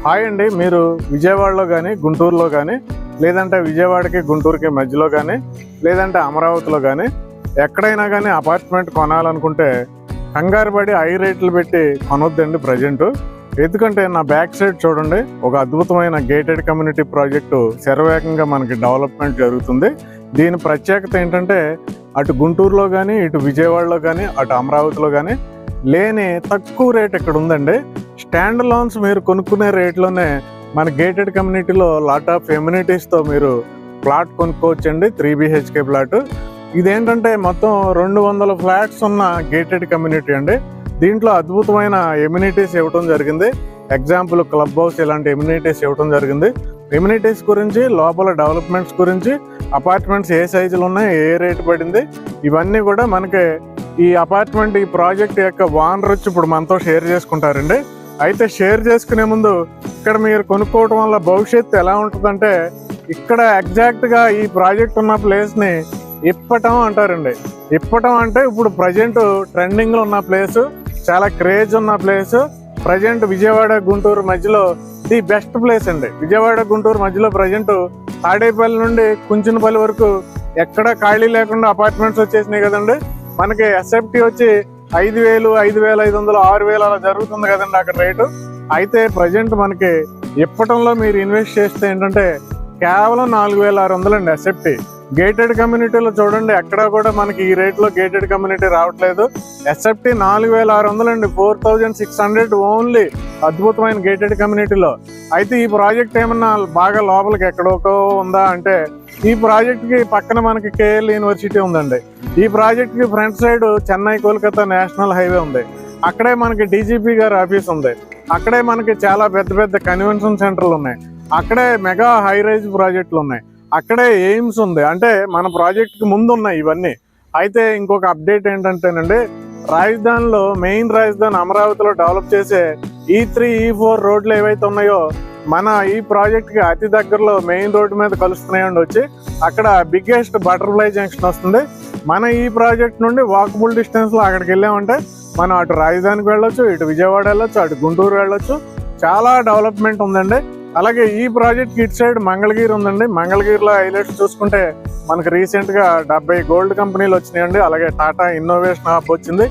Hi అండి, మీరు విజయవాడలో కానీ గుంటూరులో కానీ లేదంటే విజయవాడకి గుంటూరుకి మధ్యలో కానీ లేదంటే అమరావతిలో కానీ ఎక్కడైనా కానీ అపార్ట్మెంట్ కొనాలనుకుంటే కంగారు పడి హై రేట్లు పెట్టి కొనొద్దండి ప్రజెంట్. ఎందుకంటే నా బ్యాక్ సైడ్ చూడండి, ఒక అద్భుతమైన గేటెడ్ కమ్యూనిటీ ప్రాజెక్టు శరవేగంగా మనకి డెవలప్మెంట్ జరుగుతుంది. దీని ప్రత్యేకత ఏంటంటే అటు గుంటూరులో కానీ ఇటు విజయవాడలో కానీ అటు అమరావతిలో కానీ లేని తక్కువ రేట్ ఇక్కడ ఉందండి. స్టాండ్ లోన్స్ మీరు కొనుక్కునే రేట్లోనే మన గేటెడ్ కమ్యూనిటీలో లాట్ ఆఫ్ ఎమ్యూనిటీస్తో మీరు ప్లాట్ కొనుక్కోవచ్చండి. 3 BHK plot. ఇదేంటంటే మొత్తం 200 ఫ్లాట్స్ ఉన్న గేటెడ్ కమ్యూనిటీ అండి. దీంట్లో అద్భుతమైన ఎమ్యూనిటీస్ ఇవ్వడం జరిగింది. ఎగ్జాంపుల్ క్లబ్ హౌస్, ఇలాంటి ఎమ్యూనిటీస్ ఇవ్వడం జరిగింది. ఎమ్యూనిటీస్ గురించి, లోపల డెవలప్మెంట్స్ గురించి, అపార్ట్మెంట్స్ ఏ సైజులు ఉన్నాయి, ఏ రేటు పడింది, ఇవన్నీ కూడా మనకి ఈ అపార్ట్మెంట్, ఈ ప్రాజెక్ట్ యొక్క ఓనర్ వచ్చి ఇప్పుడు మనతో షేర్ చేసుకుంటారండి. అయితే షేర్ చేసుకునే ముందు ఇక్కడ మీరు కొనుక్కోవడం వల్ల భవిష్యత్తు ఎలా ఉంటుందంటే, ఇక్కడ ఎగ్జాక్ట్గా ఈ ప్రాజెక్ట్ ఉన్న ప్లేస్ని ఇప్పటం అంటారండి. ఇప్పటం అంటే ఇప్పుడు ప్రజెంట్ ట్రెండింగ్లో ఉన్న ప్లేసు, చాలా క్రేజ్ ఉన్న ప్లేసు. ప్రజెంట్ విజయవాడ గుంటూరు మధ్యలో ది బెస్ట్ ప్లేస్ అండి. విజయవాడ గుంటూరు మధ్యలో ప్రజెంట్ తాడేపల్లి నుండి కుంచినపల్లి వరకు ఎక్కడ ఖాళీ లేకుండా అపార్ట్మెంట్స్ వచ్చేసినాయి కదండి. మనకి SFT వచ్చి 5,000, 5,500, 6,000 అలా జరుగుతుంది కదండి అక్కడ రేటు. అయితే ప్రజెంట్ మనకి ఇప్పటంలో మీరు ఇన్వెస్ట్ చేస్తే ఏంటంటే కేవలం 4,600 అండి SFT. గేటెడ్ కమ్యూనిటీలో చూడండి, ఎక్కడా కూడా మనకి ఈ రేట్లో గేటెడ్ కమ్యూనిటీ రావట్లేదు. SFT 4,600 అండి, 4,600 ఓన్లీ అద్భుతమైన గేటెడ్ కమ్యూనిటీలో. అయితే ఈ ప్రాజెక్ట్ ఏమన్నా బాగా లోపలికి ఎక్కడోకో ఉందా అంటే, ఈ ప్రాజెక్ట్కి పక్కన మనకి KL యూనివర్సిటీ ఉందండి. ఈ ప్రాజెక్ట్కి front side Chennai Kolkata national highway ఉంది. అక్కడే మనకి DGP గారి ఆఫీస్ ఉంది. అక్కడే మనకి చాలా పెద్ద పెద్ద కన్వెన్షన్ సెంటర్లు ఉన్నాయి. అక్కడే మెగా హై రైజ్ ప్రాజెక్టులు ఉన్నాయి. అక్కడే ఎయిమ్స్ ఉంది. అంటే మన ప్రాజెక్ట్కి ముందు ఉన్నాయి ఇవన్నీ. అయితే ఇంకొక అప్డేట్ ఏంటంటేనండి, రాజధానిలో మెయిన్ రాజధాని అమరావతిలో డెవలప్ చేసే E3, E4 రోడ్లు ఏవైతే ఉన్నాయో మన ఈ ప్రాజెక్ట్కి అతి దగ్గరలో మెయిన్ రోడ్డు మీద కలుస్తున్నాయండి. వచ్చి అక్కడ బిగ్గెస్ట్ బటర్ఫ్లై జంక్షన్ వస్తుంది. మన ఈ ప్రాజెక్ట్ నుండి వాకబుల్ డిస్టెన్స్లో అక్కడికి వెళ్ళామంటే మనం అటు రాజధానికి వెళ్ళొచ్చు, ఇటు విజయవాడ వెళ్ళొచ్చు, అటు గుంటూరు వెళ్ళొచ్చు. చాలా డెవలప్మెంట్ ఉందండి. అలాగే ఈ ప్రాజెక్ట్కి ఇటు సైడ్ మంగళగిరి ఉందండి. మంగళగిరిలో హైలైట్స్ చూసుకుంటే మనకు రీసెంట్గా 70 గోల్డ్ కంపెనీలు వచ్చినాయండి. అలాగే టాటా ఇన్నోవేషన్ హబ్ వచ్చింది.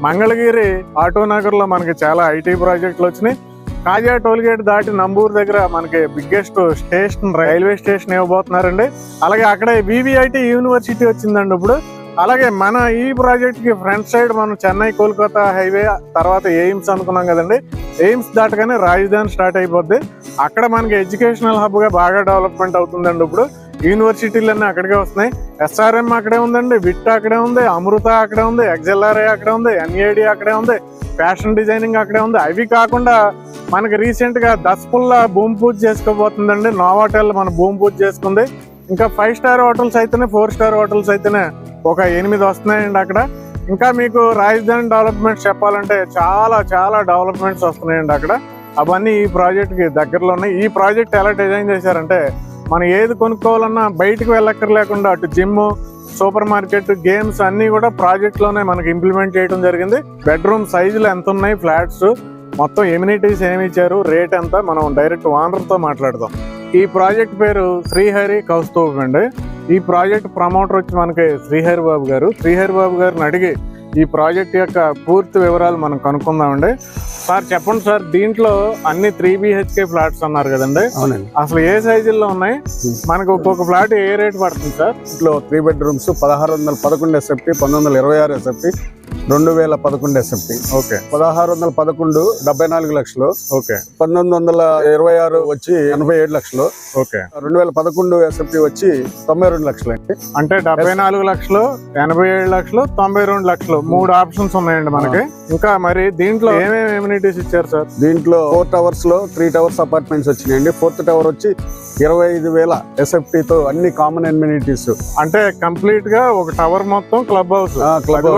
మంగళగిరి ఆటోనగర్లో మనకి చాలా IT ప్రాజెక్టులు వచ్చినాయి. కాజా టోల్గేట్ దాటి నంబూరు దగ్గర మనకి బిగ్గెస్ట్ స్టేషన్, రైల్వే స్టేషన్ ఇవ్వబోతున్నారండి. అలాగే అక్కడే VVIT యూనివర్సిటీ వచ్చిందండి ఇప్పుడు. అలాగే మన ఈ ప్రాజెక్ట్కి ఫ్రంట్ సైడ్ మనం చెన్నై కోల్కతా హైవే, తర్వాత ఎయిమ్స్ అనుకున్నాం కదండి. ఎయిమ్స్ దాటగానే రాజధాని స్టార్ట్ అయిపోద్ది. అక్కడ మనకి ఎడ్యుకేషనల్ హబ్గా బాగా డెవలప్మెంట్ అవుతుందండి. ఇప్పుడు యూనివర్సిటీలన్నీ అక్కడికే వస్తున్నాయి. SRM అక్కడే ఉందండి, విట్ అక్కడే ఉంది, అమృత అక్కడే ఉంది, XLRI అక్కడే ఉంది, NAD అక్కడే ఉంది, ఫ్యాషన్ డిజైనింగ్ అక్కడే ఉంది. అవి కాకుండా మనకి రీసెంట్గా దస్పుల్లా భూమి పూజ చేసుకోబోతుందండి. నోవాటెల్ మన భూమి పూజ చేసుకుంది. ఇంకా 5 స్టార్ హోటల్స్ అయితేనే, 4 స్టార్ హోటల్స్ అయితేనే ఒక 8 వస్తున్నాయండి అక్కడ. ఇంకా మీకు రాజధాని డెవలప్మెంట్స్ చెప్పాలంటే చాలా చాలా డెవలప్మెంట్స్ వస్తున్నాయండి అక్కడ. అవన్నీ ఈ ప్రాజెక్ట్కి దగ్గరలో ఉన్నాయి. ఈ ప్రాజెక్ట్ ఎలా డిజైన్ చేశారంటే, మనం ఏది కొనుక్కోవాలన్నా బయటకు వెళ్ళక్కర్లేకుండా అటు జిమ్, సూపర్ మార్కెట్, గేమ్స్ అన్నీ కూడా ప్రాజెక్ట్లోనే మనకి ఇంప్లిమెంట్ చేయడం జరిగింది. బెడ్రూమ్ సైజులు ఎంత ఉన్నాయి, ఫ్లాట్స్ మొత్తం ఎమ్యూనిటీస్ ఏమి ఇచ్చారు, రేట్ ఎంత, మనం డైరెక్ట్ ఓనర్తో మాట్లాడదాం. ఈ ప్రాజెక్ట్ పేరు శ్రీహరి కౌస్తుభం అండి. ఈ ప్రాజెక్ట్ ప్రమోటర్ వచ్చి మనకి శ్రీహరి బాబు గారు. శ్రీహరి బాబు గారిని అడిగి ఈ ప్రాజెక్ట్ యొక్క పూర్తి వివరాలు మనం కనుక్కుందామండి. సార్ చెప్పండి సార్, దీంట్లో అన్ని 3 BHK ఫ్లాట్స్ అన్నారు కదండి. అవునండి. అసలు ఏ సైజుల్లో ఉన్నాయి, మనకు ఒక్కొక్క ఫ్లాట్ ఏ రేట్ పడుతుంది సార్? ఇంట్లో 3 bedrooms 1,611 SFT, 1926 SFT, 2011 SFT. Okay. 1,611 74 లక్షలు. ఓకే. 1926 వచ్చి 87 లక్షలు. ఓకే. 2011 SFT వచ్చి 92 లక్షలు అండి. అంటే 74 లక్షలు, 87 లక్షలు, 92 లక్షలు, 3 ఆప్షన్స్ ఉన్నాయండి మనకి. ఇంకా మరి దీంట్లో ఏమేమి ఎమ్యూనిటీస్ ఇచ్చారు సార్? దీంట్లో 4 టవర్స్ లో 3 టవర్స్ అపార్ట్మెంట్స్ వచ్చినాయండి. 4th టవర్ వచ్చి 25,000 SFT తో అన్ని కామన్ ఎమ్యూనిటీస్. అంటే కంప్లీట్ గా ఒక టవర్ మొత్తం క్లబ్ హౌస్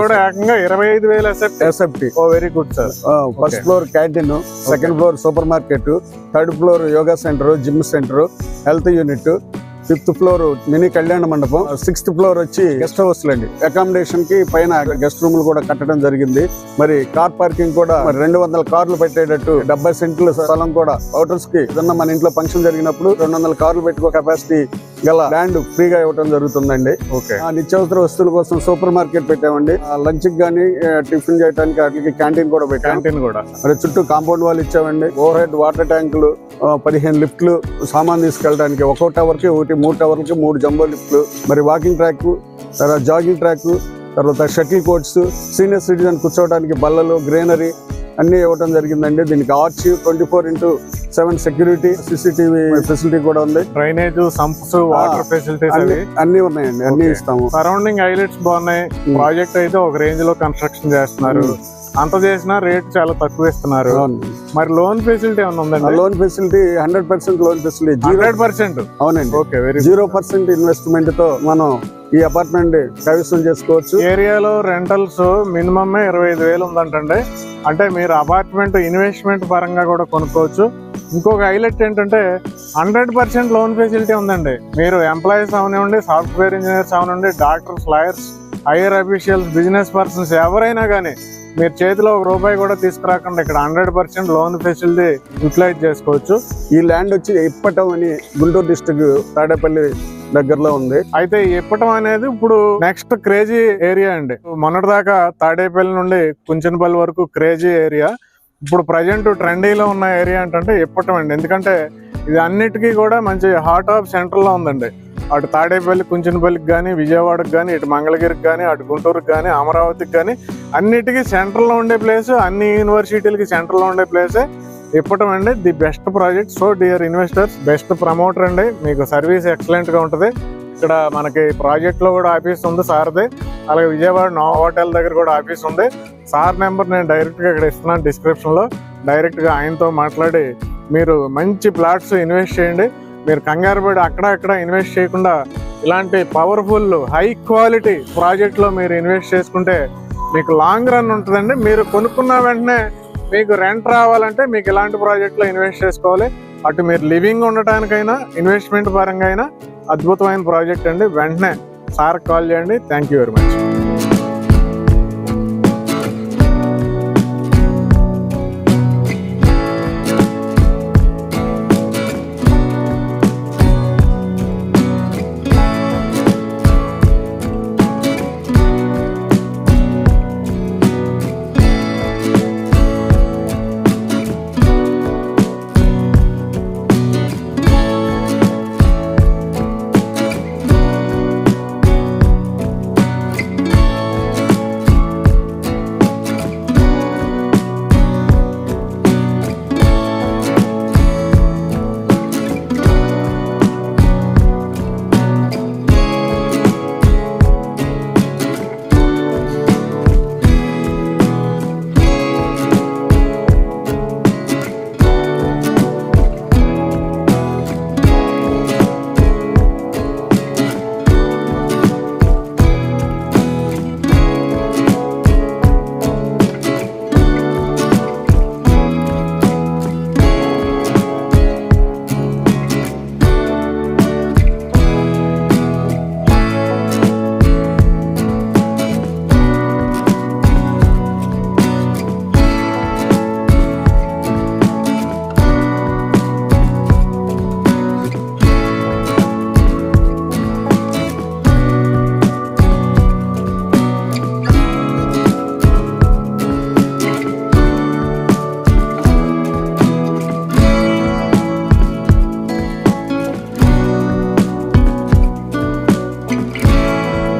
కూడా ఏకంగా 25,000 SFT. Oh very good sir. First floor canteen, second floor supermarket, third floor yoga centre, gym centre, health unit, 5th floor mini కళ్యాణ మండపం, 6th ఫ్లోర్ వచ్చి గెస్ట్ హౌస్ అండి. అకామిడేషన్ కి పైన గెస్ట్ రూమ్లు కూడా కట్టడం జరిగింది. మరి కార్ పార్కింగ్ కూడా 200 కార్లు పెట్టేటట్టు 70 సెంట్ల స్థలం కూడా అవుటర్స్ కి ఏదన్నా మన ఇంట్లో ఫంక్షన్ జరిగినప్పుడు 200 కార్లు పెట్టుకో కెపాసిటీ గల ల్యాండ్ ఫ్రీగా ఇవ్వడం జరుగుతుందండి. ఓకే. నిత్యావసర వస్తువుల కోసం సూపర్ మార్కెట్ పెట్టామండి. లంచ్ కి గానీ టిఫిన్ చేయడానికి వాటికి క్యాంటీన్ కూడా పెట్టాం. క్యాంటీన్ కూడా మరి చుట్టూ కాంపౌండ్ వాళ్ళు ఇచ్చామండి. ఓవర్ హెడ్ వాటర్ ట్యాంకులు, 15 లిఫ్ట్లు సామాన్ తీసుకెళ్ళడానికి, ఒక్కో టవర్ కి 3 టవర్లకి 3 జంబో లిఫ్ట్లు, మరి వాకింగ్ ట్రాక్, తర్వాత జాగింగ్ ట్రాక్, తర్వాత షటిల్ కోర్ట్స్, సీనియర్ సిటిజన్ కూర్చోవడానికి బల్లలు, గ్రీనరీ అన్ని ఇవ్వడం జరిగిందండి. దీనికి ఆర్చ్ 24/7 సెక్యూరిటీ, CCTV ఫెసిలిటీ కూడా ఉంది. డ్రైనేజ్, సంప్స్, వాటర్ ఫెసిలిటీస్ అన్ని ఉన్నాయండి. అన్ని ఇస్తాము. సరౌండింగ్ హైలైట్స్ బాగున్నాయి. ప్రాజెక్ట్ అయితే ఒక రేంజ్ లో కన్స్ట్రక్షన్ చేస్తున్నారు. అంత చేసినా రేట్ చాలా తక్కువ ఇస్తున్నారు. మరి లోన్ ఫెసిలిటీ ఏమైనా ఉందండి? Loan facility 100% loan facility. 100%? అవునండి. ఓకే. 0% ఇన్వెస్ట్మెంట్ తో మనం ఈ అపార్ట్మెంట్ కైవసం చేసుకోవచ్చు. ఏరియాలో రెంటల్స్ మినిమమ్ 25,000 ఉందంటండి. అంటే మీరు అపార్ట్మెంట్ ఇన్వెస్ట్మెంట్ పరంగా కూడా కొనుక్కోవచ్చు. ఇంకొక హైలైట్ ఏంటంటే 100% లోన్ ఫెసిలిటీ ఉందండి. మీరు ఎంప్లాయీస్ అవనివ్వండి, సాఫ్ట్వేర్ ఇంజనీర్స్ అవనివ్వండి, doctors, lawyers, higher officials, business persons ఎవరైనా కానీ మీరు చేతిలో ₹1 కూడా తీసుకురాకుండా ఇక్కడ 100% లోన్ ఫెసిలిటీ యూటిలైజ్ చేసుకోవచ్చు. ఈ ల్యాండ్ వచ్చి ఇప్పటం అని గుంటూరు డిస్ట్రిక్ట్ తాడేపల్లి దగ్గరలో ఉంది. అయితే ఇప్పటం అనేది ఇప్పుడు నెక్స్ట్ క్రేజీ ఏరియా అండి. మొన్నటిదాకా తాడేపల్లి నుండి కుంచనపల్లి వరకు క్రేజీ ఏరియా. ఇప్పుడు ప్రజెంట్ ట్రెండీలో ఉన్న ఏరియా ఏంటంటే ఇప్పటం అండి. ఎందుకంటే ఇది అన్నిటికీ కూడా మంచి హార్ట్ ఆఫ్ సెంటర్లో ఉందండి. అటు తాడేపల్లి, కుంచనపల్లికి కానీ, విజయవాడకి కానీ, ఇటు మంగళగిరికి కానీ, అటు గుంటూరుకి కానీ, అమరావతికి కానీ అన్నిటికీ సెంటర్లో ఉండే ప్లేస్, అన్ని యూనివర్సిటీలకి సెంటర్లో ఉండే ప్లేసే ఇప్పటం అండి. The best project. So dear investors, best promoter అండి. మీకు సర్వీస్ ఎక్సలెంట్ గా ఉంటుంది. ఇక్కడ మనకి ప్రాజెక్ట్ లో కూడా ఆఫీస్ ఉంది సార్ది. అలాగే విజయవాడ నో హోటల్ దగ్గర కూడా ఆఫీస్ ఉంది. సార్ నెంబర్ నేను డైరెక్ట్ గా ఇక్కడ ఇస్తున్నాను డిస్క్రిప్షన్ లో. డైరెక్ట్ గా ఆయనతో మాట్లాడి మీరు మంచి ప్లాట్స్ ఇన్వెస్ట్ చేయండి. మీరు కంగారు పడి అక్కడ ఇన్వెస్ట్ చేయకుండా ఇలాంటి పవర్ఫుల్ హై క్వాలిటీ ప్రాజెక్ట్ లో మీరు ఇన్వెస్ట్ చేసుకుంటే మీకు లాంగ్ రన్ ఉంటుందండి. మీరు కొనుక్కున్న వెంటనే మీకు రెంట్ రావాలంటే మీకు ఇలాంటి ప్రాజెక్ట్లో ఇన్వెస్ట్ చేసుకోవాలి. అటు మీరు లివింగ్ ఉండటానికైనా, ఇన్వెస్ట్మెంట్ పరంగా అయినా అద్భుతమైన ప్రాజెక్ట్ అండి. వెంటనే సార్ కాల్ చేయండి. Thank you very much.